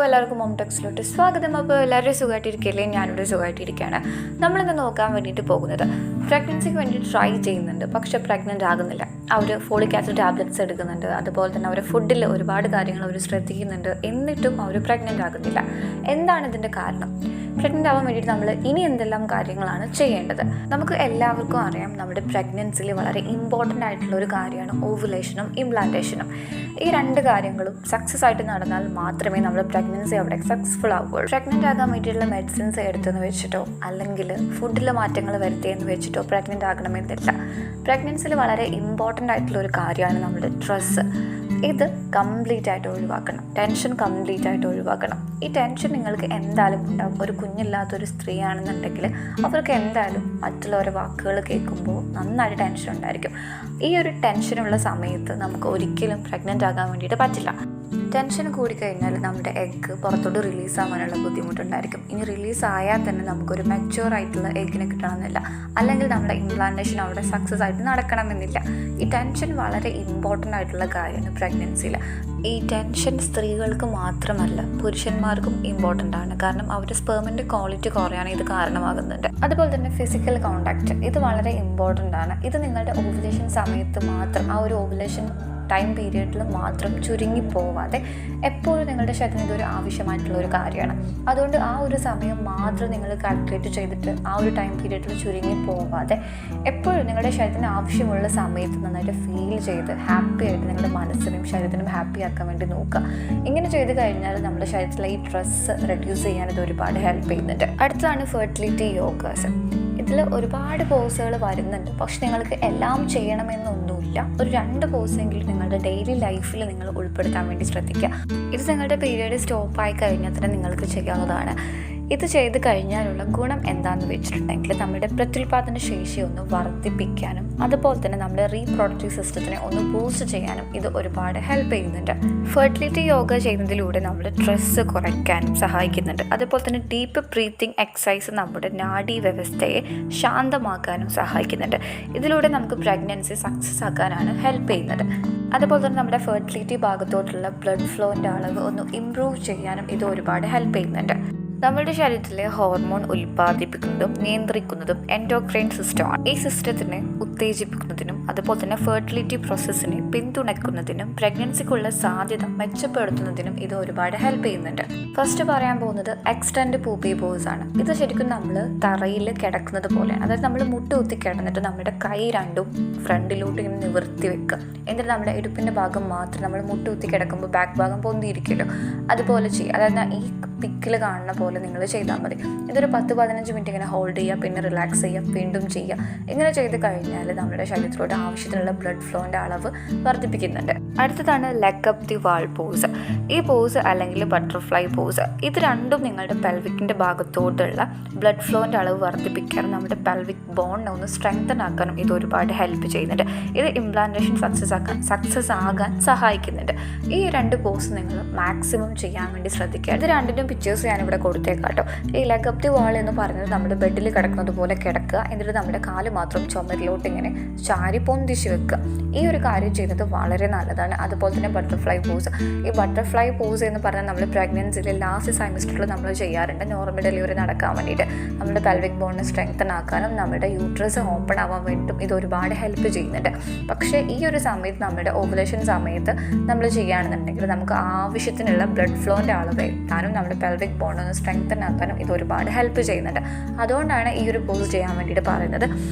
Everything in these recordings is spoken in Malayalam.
എല്ലാവർക്കും മോം ടെക്സിലോട്ട് സ്വാഗതം. അപ്പോൾ എല്ലാവരും സുഖമായിട്ടിരിക്കുകയല്ലേ? ഞാനിവിടെ സുഖമായിട്ടിരിക്കുകയാണ്. നമ്മളിന്ന് നോക്കാൻ വേണ്ടിയിട്ട് പോകുന്നത് പ്രഗ്നൻസിക്ക് വേണ്ടി ട്രൈ ചെയ്യുന്നുണ്ട്, പക്ഷേ പ്രഗ്നൻ്റ് ആകുന്നില്ല. അവർ ഫോളിക് ആസിഡ് ടാബ്ലറ്റ്സ് എടുക്കുന്നുണ്ട്, അതുപോലെ തന്നെ അവരുടെ ഫുഡിൽ ഒരുപാട് കാര്യങ്ങൾ അവർ ശ്രദ്ധിക്കുന്നുണ്ട്, എന്നിട്ടും അവർ പ്രഗ്നൻ്റ് ആകുന്നില്ല. എന്താണ് ഇതിൻ്റെ കാരണം? പ്രഗ്നൻ്റ് ആവാൻ വേണ്ടിയിട്ട് നമ്മൾ ഇനി എന്തെല്ലാം കാര്യങ്ങളാണ് ചെയ്യേണ്ടത്? നമുക്ക് എല്ലാവർക്കും അറിയാം, നമ്മുടെ പ്രഗ്നൻസിയിൽ വളരെ ഇമ്പോർട്ടൻ്റ് ആയിട്ടുള്ള ഒരു കാര്യമാണ് ഓവുലേഷനും ഇംപ്ലാന്റേഷനും. ഈ രണ്ട് കാര്യങ്ങളും സക്സസ് ആയിട്ട് നടന്നാൽ മാത്രമേ നമ്മൾ പ്രഗ്നൻസി അവിടെ സക്സസ്ഫുൾ ആവുകയുള്ളൂ. പ്രഗ്നൻ്റ് ആകാൻ വേണ്ടിയിട്ടുള്ള മെഡിസിൻസ് എടുത്തെന്ന് വെച്ചിട്ടോ അല്ലെങ്കിൽ ഫുഡിൽ മാറ്റങ്ങൾ വരുത്തിയെന്ന് വെച്ചിട്ടോ പ്രഗ്നൻ്റ് ആകണമെന്നില്ല. പ്രഗ്നൻസിയിൽ വളരെ ഇമ്പോർട്ടൻ്റ് ആയിട്ടുള്ള ഒരു കാര്യമാണ് നമ്മുടെ സ്ട്രെസ്സ്. ഇത് കംപ്ലീറ്റ് ആയിട്ട് ഒഴിവാക്കണം. ടെൻഷൻ കംപ്ലീറ്റ് ആയിട്ട് ഒഴിവാക്കണം. ഈ ടെൻഷൻ നിങ്ങൾക്ക് എന്തായാലും ഉണ്ടാകും. ഒരു കുഞ്ഞില്ലാത്തൊരു സ്ത്രീ ആണെന്നുണ്ടെങ്കിൽ അവർക്ക് എന്തായാലും മറ്റുള്ളവരുടെ വാക്കുകൾ കേൾക്കുമ്പോൾ നന്നായിട്ട് ടെൻഷൻ ഉണ്ടായിരിക്കും. ഈ ഒരു ടെൻഷനുള്ള സമയത്ത് നമുക്ക് ഒരിക്കലും പ്രഗ്നൻ്റ് ആകാൻ വേണ്ടിയിട്ട് പറ്റില്ല. ടെൻഷൻ കൂടിക്കഴിഞ്ഞാൽ നമ്മുടെ എഗ്ഗ് പുറത്തോട്ട് റിലീസ് ആവാനുള്ള ബുദ്ധിമുട്ടുണ്ടായിരിക്കും. ഇനി റിലീസ് ആയാൽ തന്നെ നമുക്കൊരു മെച്യൂർ ആയിട്ടുള്ള എഗ്ഗിനെ കിട്ടണമെന്നില്ല, അല്ലെങ്കിൽ നമ്മുടെ ഇംപ്ലാന്റേഷൻ അവിടെ സക്സസ് ആയിട്ട് നടക്കണമെന്നില്ല. ഈ ടെൻഷൻ വളരെ ഇമ്പോർട്ടൻ്റ് ആയിട്ടുള്ള കാര്യമാണ് പ്രഗ്നൻസിയിൽ. ഈ ടെൻഷൻ സ്ത്രീകൾക്ക് മാത്രമല്ല പുരുഷന്മാർക്കും ഇമ്പോർട്ടൻ്റ് ആണ്. കാരണം അവരുടെ സ്പെർമിൻ്റെ ക്വാളിറ്റി കുറയാൻ ഇത് കാരണമാകുന്നുണ്ട്. അതുപോലെ തന്നെ ഫിസിക്കൽ കോണ്ടാക്റ്റ് ഇത് വളരെ ഇമ്പോർട്ടൻ്റ് ആണ്. ഇത് നിങ്ങളുടെ ഓവുലേഷൻ സമയത്ത് മാത്രം, ആ ഒരു ഓവുലേഷൻ ടൈം പീരിയഡിൽ മാത്രം ചുരുങ്ങിപ്പോവാതെ എപ്പോഴും നിങ്ങളുടെ ശരീരത്തിന് ഇതൊരു ആവശ്യമായിട്ടുള്ള ഒരു കാര്യമാണ്. അതുകൊണ്ട് ആ ഒരു സമയം മാത്രം നിങ്ങൾ കാൽക്കുലേറ്റ് ചെയ്തിട്ട് ആ ഒരു ടൈം പീരിയഡിൽ ചുരുങ്ങിപ്പോവാതെ എപ്പോഴും നിങ്ങളുടെ ശരീരത്തിന് ആവശ്യമുള്ള സമയത്ത് നന്നായിട്ട് ഫീൽ ചെയ്ത് ഹാപ്പി ആയിട്ട് നിങ്ങളുടെ മനസ്സിനും ശരീരത്തിനും ഹാപ്പി ആക്കാൻ വേണ്ടി നോക്കുക. ഇങ്ങനെ ചെയ്ത് കഴിഞ്ഞാൽ നമ്മുടെ ശരീരത്തിലെ ഈ സ്ട്രെസ് റെഡ്യൂസ് ചെയ്യാൻ ഇത് ഒരുപാട് ഹെൽപ്പ് ചെയ്യുന്നുണ്ട്. അടുത്തതാണ് ഫെർട്ടിലിറ്റി യോഗാസ്. ഇതിൽ ഒരുപാട് പോസുകൾ വരുന്നുണ്ട്, പക്ഷെ നിങ്ങൾക്ക് എല്ലാം ചെയ്യണമെന്നൊന്നുമില്ല. ഒരു 2 പോസെങ്കിലും നിങ്ങളുടെ ഡെയിലി ലൈഫിൽ നിങ്ങൾ ഉൾപ്പെടുത്താൻ വേണ്ടി ശ്രദ്ധിക്കുക. ഇത് നിങ്ങളുടെ പീരിയഡ് സ്റ്റോപ്പായി കഴിഞ്ഞാൽ തന്നെ നിങ്ങൾക്ക് ചെയ്യാവുന്നതാണ്. ഇത് ചെയ്ത് കഴിഞ്ഞാലുള്ള ഗുണം എന്താണെന്ന് വെച്ചിട്ടുണ്ടെങ്കിൽ നമ്മുടെ പ്രത്യുൽപാദന ശേഷി ഒന്ന് വർദ്ധിപ്പിക്കാനും അതുപോലെ തന്നെ നമ്മുടെ റീപ്രൊഡക്റ്റീവ് സിസ്റ്റത്തിനെ ഒന്ന് ബൂസ്റ്റ് ചെയ്യാനും ഇത് ഒരുപാട് ഹെൽപ്പ് ചെയ്യുന്നുണ്ട്. ഫെർട്ടിലിറ്റി യോഗ ചെയ്യുന്നതിലൂടെ നമ്മുടെ സ്ട്രെസ് കുറയ്ക്കാനും സഹായിക്കുന്നുണ്ട്. അതുപോലെ തന്നെ ഡീപ്പ് ബ്രീത്തിങ് എക്സസൈസ് നമ്മുടെ നാഡീ വ്യവസ്ഥയെ ശാന്തമാക്കാനും സഹായിക്കുന്നുണ്ട്. ഇതിലൂടെ നമുക്ക് പ്രഗ്നൻസി സക്സസ് ആക്കാനാണ് ഹെൽപ്പ് ചെയ്യുന്നത്. അതുപോലെ തന്നെ നമ്മുടെ ഫെർട്ടിലിറ്റി ഭാഗത്തോട്ടുള്ള ബ്ലഡ് ഫ്ലോൻ്റെ അളവ് ഒന്ന് ഇംപ്രൂവ് ചെയ്യാനും ഇത് ഒരുപാട് ഹെൽപ്പ് ചെയ്യുന്നുണ്ട്. നമ്മുടെ ശരീരത്തിലെ ഹോർമോൺ ഉൽപ്പാദിപ്പിക്കുന്നതും നിയന്ത്രിക്കുന്നതും എൻഡോക്രൈൻ സിസ്റ്റമാണ്. ഈ സിസ്റ്റത്തിനെ ഉത്തേജിപ്പിക്കുന്നതിനും അതുപോലെ തന്നെ ഫെർട്ടിലിറ്റി പ്രോസസ്സിനെ പിന്തുണയ്ക്കുന്നതിനും പ്രഗ്നൻസിക്കുള്ള സാധ്യത മെച്ചപ്പെടുത്തുന്നതിനും ഇത് ഒരുപാട് ഹെൽപ്പ് ചെയ്യുന്നുണ്ട്. ഫസ്റ്റ് പറയാൻ പോകുന്നത് എക്സ്റ്റൻഡ് പൂപ്പി പോസ് ആണ്. ഇത് ശരിക്കും നമ്മൾ തറയിൽ കിടക്കുന്നത് പോലെയാണ്. അതായത് നമ്മൾ മുട്ടുകുത്തി കിടന്നിട്ട് നമ്മുടെ കൈ രണ്ടും ഫ്രണ്ടിലോട്ട് ഇങ്ങനെ നിവർത്തി വെക്കുക. എന്നിട്ട് നമ്മുടെ ഇടുപ്പിൻ്റെ ഭാഗം മാത്രം നമ്മൾ മുട്ടുകുത്തി കിടക്കുമ്പോൾ ബാക്ക് ഭാഗം പൊന്തിയിരിക്കുമല്ലോ, അതുപോലെ ചെയ്യുക. അതായത് ഈ പിക്കിൽ കാണുന്ന പോലെ നിങ്ങൾ ചെയ്താൽ മതി. ഇതൊരു 10-15 മിനിറ്റ് ഇങ്ങനെ ഹോൾഡ് ചെയ്യുക, പിന്നെ റിലാക്സ് ചെയ്യുക, വീണ്ടും ചെയ്യുക. ഇങ്ങനെ ചെയ്ത് കഴിഞ്ഞാൽ നമ്മുടെ ശരീരത്തിലോട്ട് ആവശ്യത്തിനുള്ള ബ്ലഡ് ഫ്ലോൻ്റെ അളവ് വർദ്ധിപ്പിക്കുന്നുണ്ട്. അടുത്തതാണ് leg up the wall pose. ഈ പോസ് അല്ലെങ്കിൽ ബട്ടർഫ്ലൈ പോസ്, ഇത് രണ്ടും നിങ്ങളുടെ പെൽവിക്കിൻ്റെ ഭാഗത്തോട്ടുള്ള ബ്ലഡ് ഫ്ലോൻ്റെ അളവ് വർദ്ധിപ്പിക്കാനും നമ്മുടെ പെൽവിക് ബോണിനെ ഒന്ന് സ്ട്രെങ്തൻ ആക്കാനും ഇത് ഒരുപാട് ഹെൽപ്പ് ചെയ്യുന്നുണ്ട്. ഇത് ഇംപ്ലാന്റേഷൻ സക്സസ് ആകാൻ സഹായിക്കുന്നുണ്ട്. ഈ 2 പോസ് നിങ്ങൾ മാക്സിമം ചെയ്യാൻ വേണ്ടി ശ്രദ്ധിക്കുക. ഇത് രണ്ടിനും പിക്ചേഴ്സ് ഞാനിവിടെ കൊടുത്തേക്കാം കേട്ടോ. ഈ ലെഗ് അപ്പ് ദി വാൾ എന്ന് പറയുന്നത് നമ്മുടെ ബെഡിൽ കിടക്കുന്നത് പോലെ കിടക്കുക, എന്നിട്ട് നമ്മുടെ കാല് മാത്രം ചുമരിലോട്ട് ഇങ്ങനെ ചാരി പൊന്തിച്ച് വെക്കുക. ഈ ഒരു കാര്യം ചെയ്യുന്നത് വളരെ നല്ലതാണ്. അതുപോലെ തന്നെ ബട്ടർഫ്ലൈ പോസ്. ഈ ബട്ടർഫ്ലൈ പോസ് എന്ന് പറഞ്ഞാൽ നമ്മൾ പ്രഗ്നൻസിയിൽ ലാസ്റ്റ് സെമിസ്റ്ററിൽ നമ്മൾ ചെയ്യാറുണ്ട്. നോർമൽ ഡെലിവറി നടക്കാൻ വേണ്ടിയിട്ട് നമ്മുടെ പെൽവിക് ബോണിനെ സ്ട്രെങ്തൻ ആക്കാനും നമ്മുടെ യൂട്രസ് ഓപ്പൺ ആവാൻ വേണ്ടിയിട്ടും ഇത് ഒരുപാട് ഹെൽപ്പ് ചെയ്യുന്നുണ്ട്. പക്ഷേ ഈ ഒരു സമയത്ത് നമ്മുടെ ഓവുലേഷൻ സമയത്ത് നമ്മൾ ചെയ്യുകയാണെന്നുണ്ടെങ്കിൽ നമുക്ക് ആവശ്യത്തിനുള്ള ബ്ലഡ് ഫ്ലോൻ്റെ അളവ് എത്താനും നമ്മുടെ പെൽവിക് ബോൺ ഒന്ന് സ്ട്രെങ്തൻ ആക്കാനും ഇത് ഒരുപാട് ഹെൽപ്പ് ചെയ്യുന്നുണ്ട്. അതുകൊണ്ടാണ് ഈ ഒരു പോസ് ചെയ്യാൻ വേണ്ടിയിട്ട് പറയുന്നത്.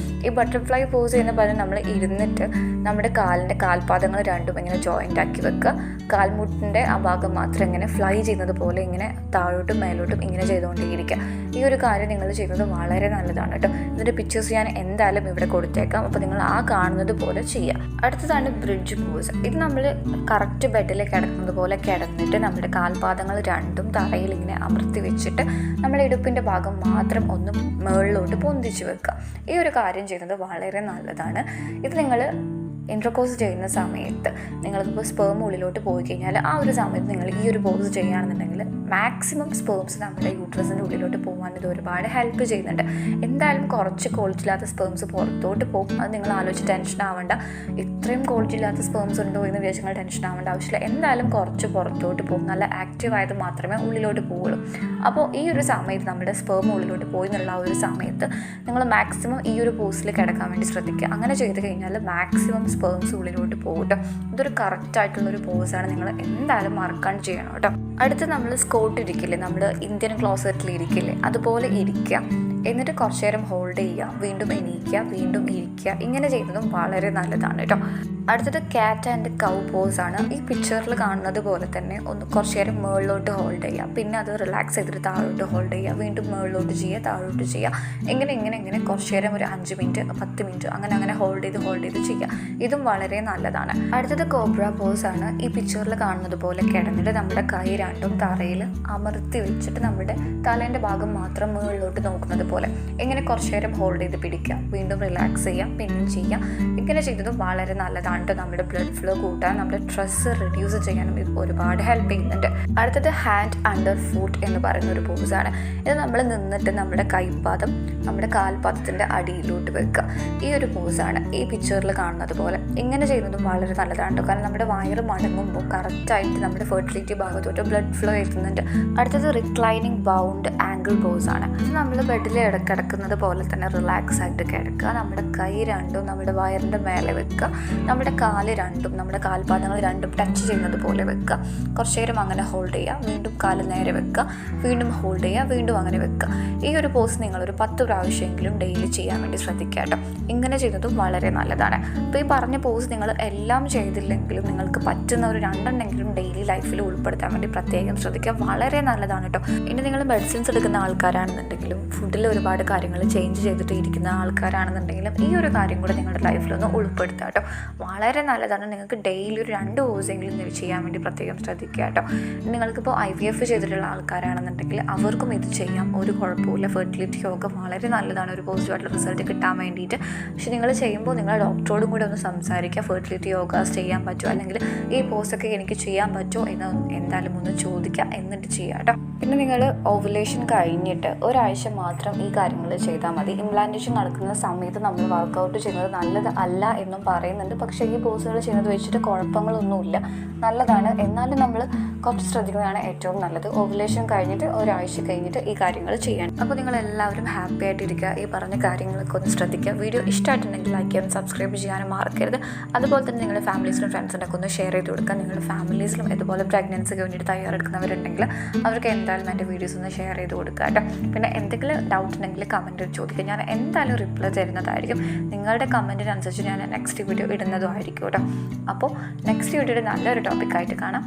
ഈ ബട്ടർഫ്ലൈ പോസ് എന്ന് പറഞ്ഞാൽ നമ്മൾ ഇരുന്നിട്ട് നമ്മുടെ കാലിൻ്റെ കാൽപാദങ്ങൾ രണ്ടും ഇങ്ങനെ ജോയിൻ്റ് ആക്കി വെക്കുക. കാൽമുട്ടിൻ്റെ ആ ഭാഗം മാത്രം ഇങ്ങനെ ഫ്ലൈ ചെയ്യുന്നത് പോലെ ഇങ്ങനെ താഴോട്ടും മേലോട്ടും ഇങ്ങനെ ചെയ്തുകൊണ്ടേയിരിക്കുക. ഈ ഒരു കാര്യം നിങ്ങൾ ചെയ്യുന്നത് വളരെ നല്ലതാണ് കേട്ടോ. ഇതിൻ്റെ പിക്ചേഴ്സ് ഞാൻ എന്തായാലും ഇവിടെ കൊടുത്തേക്കാം, അപ്പോൾ നിങ്ങൾ ആ കാണുന്നത് പോലെ ചെയ്യുക. അടുത്തതാണ് ബ്രിഡ്ജ് പോസ്. ഇത് നമ്മൾ കറക്റ്റ് ബെഡിൽ കിടക്കുന്നത് പോലെ കിടന്നിട്ട് നമ്മുടെ കാൽപാദങ്ങൾ രണ്ടും തറയിൽ ഇങ്ങനെ അമർത്തി വെച്ചിട്ട് നമ്മുടെ ഇടുപ്പിൻ്റെ ഭാഗം മാത്രം ഒന്ന് മുകളിലോട്ട് പൊന്തിച്ച് വെക്കുക. ഈ ഒരു കാര്യം ചെയ്യുന്നത് വളരെ നല്ലതാണ്. ഇത് നിങ്ങൾ ഇൻട്രകോഴ്സ് ചെയ്യുന്ന സമയത്ത് നിങ്ങൾക്കിപ്പോൾ സ്പേം ഉള്ളിലോട്ട് പോയി കഴിഞ്ഞാൽ ആ ഒരു സമയത്ത് നിങ്ങൾ ഈ ഒരു പോസ് ചെയ്യുകയാണെന്നുണ്ടെങ്കിൽ മാക്സിമം സ്പേംസ് നമ്മുടെ യൂട്രസിൻ്റെ ഉള്ളിലോട്ട് പോകാൻ ഇത് ഒരുപാട് ഹെൽപ്പ് ചെയ്യുന്നുണ്ട്. എന്തായാലും കുറച്ച് ക്വാളിറ്റി ഇല്ലാത്ത സ്പേംസ് പുറത്തോട്ട് പോകും. അത് നിങ്ങൾ ആലോചിച്ച് ടെൻഷൻ ആവേണ്ട. ഇത്രയും ക്വാളിറ്റി ഇല്ലാത്ത സ്പേംസ് ഉണ്ടോ എന്ന് വിചാരിച്ച് നിങ്ങൾ ടെൻഷൻ ആവേണ്ട ആവശ്യമില്ല. എന്തായാലും കുറച്ച് പുറത്തോട്ട് പോകും. നല്ല ആക്റ്റീവ് ആയത് മാത്രമേ ഉള്ളിലോട്ട് പോവുള്ളൂ. അപ്പോൾ ഈ ഒരു സമയത്ത് നമ്മുടെ സ്പേം ഉള്ളിലോട്ട് പോയി എന്നുള്ള ആ ഒരു സമയത്ത് നിങ്ങൾ മാക്സിമം ഈ ഒരു പോസിൽ കിടക്കാൻ വേണ്ടി ശ്രദ്ധിക്കുക. അങ്ങനെ ചെയ്ത് കഴിഞ്ഞാൽ മാക്സിമം സ്പേംസ് ഉള്ളിലോട്ട് പോകും. ഇതൊരു കറക്റ്റായിട്ടുള്ളൊരു പോസാണ്. നിങ്ങൾ എന്തായാലും മറക്കാൻ ചെയ്യണം കേട്ടോ. അടുത്ത് നമ്മൾ സ്കോട്ട് ഇരിക്കില്ലേ, നമ്മൾ ഇന്ത്യൻ ക്ലോസറ്റിൽ ഇരിക്കില്ലേ, അതുപോലെ ഇരിക്കുക. എന്നിട്ട് കുറച്ച് നേരം ഹോൾഡ് ചെയ്യുക, വീണ്ടും എണീക്കുക, വീണ്ടും ഇരിക്കുക. ഇങ്ങനെ ചെയ്യുന്നതും വളരെ നല്ലതാണ് കേട്ടോ. അടുത്തത് ക്യാറ്റ് ആൻഡ് കൗ പോസാണ്. ഈ പിക്ചറിൽ കാണുന്നത് പോലെ തന്നെ ഒന്ന് കുറച്ച് നേരം മുകളിലോട്ട് ഹോൾഡ് ചെയ്യുക, പിന്നെ അത് റിലാക്സ് ചെയ്തിട്ട് താഴോട്ട് ഹോൾഡ് ചെയ്യുക, വീണ്ടും മുകളിലോട്ട് ചെയ്യുക, താഴോട്ട് ചെയ്യുക. ഇങ്ങനെ കുറച്ച് നേരം ഒരു 5 മിനിറ്റ് 10 മിനിറ്റ് അങ്ങനെ ഹോൾഡ് ചെയ്ത് ചെയ്യുക. ഇതും വളരെ നല്ലതാണ്. അടുത്തത് കോബ്ര പോസാണ്. ഈ പിക്ചറിൽ കാണുന്നത് പോലെ കിടന്നിട്ട് നമ്മുടെ കൈ രണ്ടും തറയിൽ അമർത്തി വെച്ചിട്ട് നമ്മുടെ തലേൻ്റെ ഭാഗം മാത്രം മുകളിലോട്ട് നോക്കുന്നത് പോലെ ഇങ്ങനെ കുറച്ച് നേരം ഹോൾഡ് ചെയ്ത് പിടിക്കുക, വീണ്ടും റിലാക്സ് ചെയ്യുക, പിന്നെയും ചെയ്യുക. ഇങ്ങനെ ചെയ്തതും വളരെ നല്ലതാണ്. നമ്മുടെ ബ്ലഡ് ഫ്ലോ കൂട്ടാൻ, നമ്മുടെ സ്ട്രെസ് റിഡ്യൂസ് ചെയ്യാനും ഇത് ഒരുപാട് ഹെൽപ്പ് ചെയ്യുന്നുണ്ട്. അടുത്തത് ഹാൻഡ് അണ്ടർ ഫുട്ട് എന്ന് പറയുന്ന ഒരു പോസാണ്. ഇത് നമ്മൾ നിന്നിട്ട് നമ്മുടെ കൈപ്പാദം നമ്മുടെ കാൽപാദത്തിൻ്റെ അടിയിലോട്ട് വെക്കുക. ഈ ഒരു പോസാണ് ഈ പിക്ചറിൽ കാണുന്നത് പോലെ. ഇങ്ങനെ ചെയ്യുന്നതും വളരെ നല്ലതാണ്. കാരണം നമ്മുടെ വയറ് മടങ്ങുമ്പോൾ കറക്റ്റായിട്ട് നമ്മുടെ ഫെർട്ടിലിറ്റി ഭാഗത്തോട്ട് ബ്ലഡ് ഫ്ലോ എത്തുന്നുണ്ട്. അടുത്തത് റിക്ലൈനിങ് ബൗണ്ട് ആംഗിൾ പോസാണ്. ഇത് നമ്മൾ ബെഡിൽ കിടക്കുന്നത് പോലെ തന്നെ റിലാക്സ് ആയിട്ട് കിടക്കുക. നമ്മുടെ കൈ രണ്ടും നമ്മുടെ വയറിൻ്റെ മേലെ വെക്കുക. നമ്മുടെ കാല് രണ്ടും നമ്മുടെ കാൽപാദങ്ങൾ രണ്ടും ടച്ച് ചെയ്യുന്നത് പോലെ വെക്കുക. കുറച്ച് നേരം അങ്ങനെ ഹോൾഡ് ചെയ്യുക, വീണ്ടും കാല് നേരെ വെക്കുക, വീണ്ടും ഹോൾഡ് ചെയ്യുക, വീണ്ടും അങ്ങനെ വെക്കുക. ഈ ഒരു പോസ് നിങ്ങളൊരു 10 പ്രാവശ്യമെങ്കിലും ഡെയിലി ചെയ്യാൻ വേണ്ടി ശ്രദ്ധിക്കുക കേട്ടോ. ഇങ്ങനെ ചെയ്യുന്നതും വളരെ നല്ലതാണ്. അപ്പോൾ ഈ പറഞ്ഞ പോസ് നിങ്ങൾ എല്ലാം ചെയ്തില്ലെങ്കിലും നിങ്ങൾക്ക് പറ്റുന്ന ഒരു 2 എണ്ണെങ്കിലും ഡെയിലി ലൈഫിൽ ഉൾപ്പെടുത്താൻ വേണ്ടി പ്രത്യേകം ശ്രദ്ധിക്കുക. വളരെ നല്ലതാണ് കേട്ടോ. ഇനി നിങ്ങൾ മെഡിസിൻസ് എടുക്കുന്ന ആൾക്കാരാണെന്നുണ്ടെങ്കിലും ഫുഡിൽ ഒരുപാട് കാര്യങ്ങൾ ചേഞ്ച് ചെയ്തിട്ട് ഇരിക്കുന്ന ആൾക്കാരാണെന്നുണ്ടെങ്കിലും ഈ ഒരു കാര്യം കൂടെ നിങ്ങളുടെ ലൈഫിലൊന്ന് ഉൾപ്പെടുത്തുക കേട്ടോ. വളരെ നല്ലതാണ്. നിങ്ങൾക്ക് ഡെയിലി ഒരു 2 പോസെങ്കിലും ചെയ്യാൻ വേണ്ടി പ്രത്യേകം ശ്രദ്ധിക്കുക കേട്ടോ. നിങ്ങൾക്കിപ്പോൾ IVF ചെയ്തിട്ടുള്ള ആൾക്കാരാണെന്നുണ്ടെങ്കിൽ അവർക്കും ഇത് ചെയ്യാം, ഒരു കുഴപ്പമില്ല. ഫെർട്ടിലിറ്റി യോഗ വളരെ നല്ലതാണ് ഒരു പോസിറ്റീവായിട്ടുള്ള റിസൾട്ട് കിട്ടാൻ വേണ്ടിയിട്ട്. പക്ഷേ നിങ്ങൾ ചെയ്യുമ്പോൾ നിങ്ങളുടെ ഡോക്ടറോടും കൂടെ ഒന്ന് സംസാരിക്കുക. ഫെർട്ടിലിറ്റി യോഗാസ് ചെയ്യാൻ പറ്റുമോ, അല്ലെങ്കിൽ ഈ പോസൊക്കെ എനിക്ക് ചെയ്യാൻ പറ്റുമോ എന്ന് എന്തായാലും ഒന്ന് ചോദിക്കുക, എന്നിട്ട് ചെയ്യുക കേട്ടോ. പിന്നെ നിങ്ങൾ ഓവുലേഷൻ കഴിഞ്ഞിട്ട് ഒരാഴ്ച മാത്രം ഈ കാര്യങ്ങൾ ചെയ്താൽ മതി. ഇംപ്ലാന്റേഷൻ നടക്കുന്ന സമയത്ത് നമ്മൾ വർക്കൗട്ട് ചെയ്യുന്നത് നല്ലത് അല്ല എന്നും പറയുന്നുണ്ട്. പക്ഷേ ഈ പോസുകൾ ചെയ്യുന്നത് വെച്ചിട്ട് കുഴപ്പങ്ങളൊന്നുമില്ല, നല്ലതാണ്. എന്നാലും നമ്മൾ കുറച്ച് ശ്രദ്ധിക്കുന്നതാണ് ഏറ്റവും നല്ലത്. ഓവുലേഷൻ കഴിഞ്ഞിട്ട് ഒരാഴ്ച കഴിഞ്ഞിട്ട് ഈ കാര്യങ്ങൾ ചെയ്യാൻ. അപ്പോൾ നിങ്ങളെല്ലാവരും ഹാപ്പി ആയിട്ടിരിക്കുക. ഈ പറഞ്ഞ കാര്യങ്ങളൊക്കെ ഒന്ന് ശ്രദ്ധിക്കുക. വീഡിയോ ഇഷ്ടമായിട്ടുണ്ടെങ്കിൽ ലൈക്ക് ചെയ്യാനും സബ്സ്ക്രൈബ് ചെയ്യാനും മറക്കരുത്. അതുപോലെ തന്നെ നിങ്ങളുടെ ഫാമിലീസിനും ഫ്രണ്ട്സിനൊക്കെ ഒന്ന് ഷെയർ ചെയ്ത് കൊടുക്കുക. നിങ്ങളുടെ ഫാമിലീസിലും ഇതുപോലെ പ്രഗ്നൻസിക്ക് വേണ്ടിയിട്ട് തയ്യാറെടുക്കുന്നവരുണ്ടെങ്കിൽ അവർക്ക് എന്തായാലും എൻ്റെ വീഡിയോസ് ഒന്ന് ഷെയർ ചെയ്ത് കൊടുക്കുക കേട്ടോ. പിന്നെ എന്തെങ്കിലും ഡൗട്ട് ഉണ്ടെങ്കിൽ കമൻറ്റ് ചോദിക്കുക. ഞാൻ എന്തായാലും റിപ്ലൈ തരുന്നതായിരിക്കും. നിങ്ങളുടെ കമൻറ്റിനനുസരിച്ച് ഞാൻ നെക്സ്റ്റ് വീഡിയോ ഇടുന്നതും ആയിരിക്കും കേട്ടോ. അപ്പോൾ നെക്സ്റ്റ് വീഡിയോയുടെ നല്ലൊരു ടോപ്പിക്കായിട്ട് കാണാം.